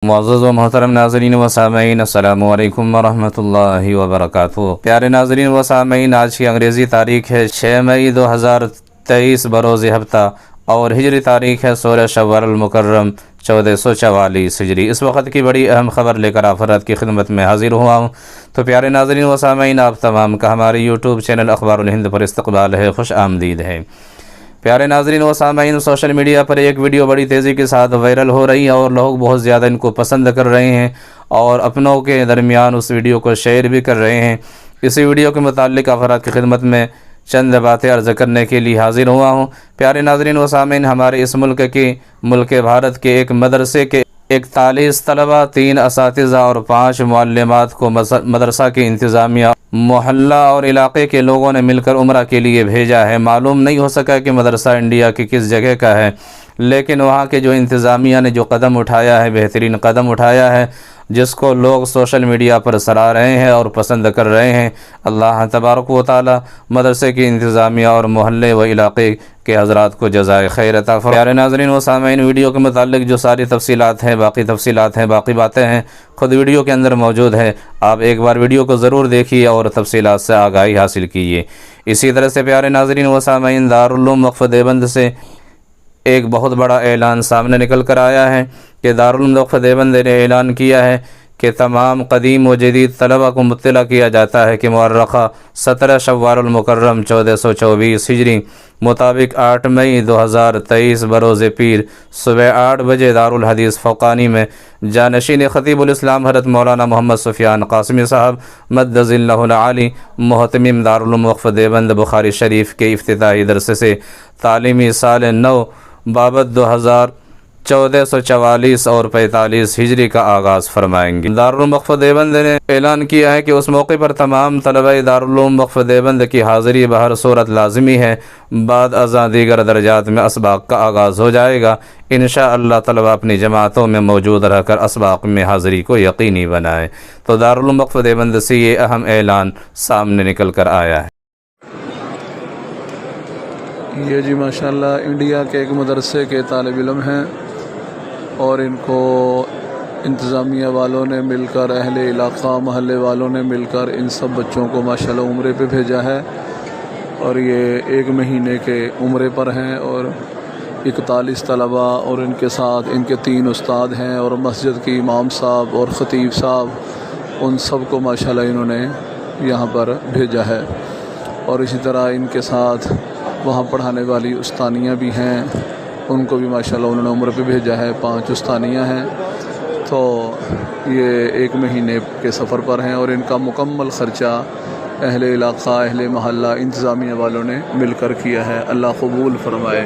معزز و محترم ناظرین و سامعین، السلام علیکم ورحمۃ اللہ وبرکاتہ۔ پیارے ناظرین و سامعین، آج کی انگریزی تاریخ ہے 6 مئی 2023 بروز ہفتہ، اور ہجری تاریخ ہے 16 شوال المکرم 1444 ہجری۔ اس وقت کی بڑی اہم خبر لے کر آپ حضرات کی خدمت میں حاضر ہوا ہوں۔ تو پیارے ناظرین و سامعین، آپ تمام کا ہمارے یوٹیوب چینل اخبار الہند پر استقبال ہے، خوش آمدید ہے۔ پیارے ناظرین و سامعین، سوشل میڈیا پر ایک ویڈیو بڑی تیزی کے ساتھ وائرل ہو رہی ہے اور لوگ بہت زیادہ ان کو پسند کر رہے ہیں اور اپنوں کے درمیان اس ویڈیو کو شیئر بھی کر رہے ہیں۔ اسی ویڈیو کے متعلق آپ حضرات کی خدمت میں چند باتیں عرض کرنے کے لیے حاضر ہوا ہوں۔ پیارے ناظرین و سامعین، ہمارے اس ملک بھارت کے ایک مدرسے کے 41 طلبہ، 3 اساتذہ اور 5 معلمات کو مدرسہ کی انتظامیہ، محلہ اور علاقے کے لوگوں نے مل کر عمرہ کے لیے بھیجا ہے۔ معلوم نہیں ہو سکا کہ مدرسہ انڈیا کی کس جگہ کا ہے، لیکن وہاں کے جو انتظامیہ نے جو قدم اٹھایا ہے، بہترین قدم اٹھایا ہے، جس کو لوگ سوشل میڈیا پر سراہ رہے ہیں اور پسند کر رہے ہیں۔ اللہ تبارک و تعالی مدرسے کی انتظامیہ اور محلے و علاقے کے حضرات کو جزائے خیر عطا فرمائے۔ پیارے ناظرین و سامعین، ویڈیو کے متعلق جو ساری تفصیلات ہیں، باقی باتیں ہیں، خود ویڈیو کے اندر موجود ہے۔ آپ ایک بار ویڈیو کو ضرور دیکھیے اور تفصیلات سے آگاہی حاصل کیجیے۔ اسی طرح سے پیارے ناظرین و سامعین، دارالعلوم وقف دیوبند سے ایک بہت بڑا اعلان سامنے نکل کر آیا ہے کہ دارالعلوم وقف دیوبند نے اعلان کیا ہے کہ تمام قدیم و جدید طلبہ کو مطلع کیا جاتا ہے کہ مورخہ 17 شوال المکرم 1424 ہجری مطابق 8 مئی 2023 بروز پیر صبح 8 بجے دارالحدیث فوقانی میں جانشین خطیب الاسلام حضرت مولانا محمد سفیان قاسمی صاحب مدظ اللہ العالی محتمم دارالعلوم وقف دیوبند بخاری شریف کے افتتاحی درس سے تعلیمی سال 9 بابت 1444 اور 45 ہجری کا آغاز فرمائیں گے۔ دارالعلوم وقف دیوبند نے اعلان کیا ہے کہ اس موقع پر تمام طلبہ دارالعلوم وقف دیوبند کی حاضری بہر صورت لازمی ہے۔ بعد ازاں دیگر درجات میں اسباق کا آغاز ہو جائے گا۔ انشاءاللہ طلبہ اپنی جماعتوں میں موجود رہ کر اسباق میں حاضری کو یقینی بنائیں۔ تو دارالعلوم وقف دیوبند سے یہ اہم اعلان سامنے نکل کر آیا ہے۔ یہ جی ماشاءاللہ انڈیا کے ایک مدرسے کے طالب علم ہیں اور ان کو انتظامیہ والوں نے مل کر، اہل علاقہ محلے والوں نے مل کر ان سب بچوں کو ماشاءاللہ عمرے پہ بھیجا ہے، اور یہ 1 مہینے کے عمرے پر ہیں، اور 41 طلبہ اور ان کے ساتھ ان کے 3 استاد ہیں اور مسجد کے امام صاحب اور خطیب صاحب، ان سب کو ماشاءاللہ انہوں نے یہاں پر بھیجا ہے۔ اور اسی طرح ان کے ساتھ وہاں پڑھانے والی استانیہ بھی ہیں، ان کو بھی ماشاءاللہ انہوں نے عمرے پہ بھیجا ہے، 5 استانیہ ہیں۔ تو یہ 1 مہینے کے سفر پر ہیں اور ان کا مکمل خرچہ اہل علاقہ، اہل محلہ، انتظامیہ والوں نے مل کر کیا ہے۔ اللہ قبول فرمائے۔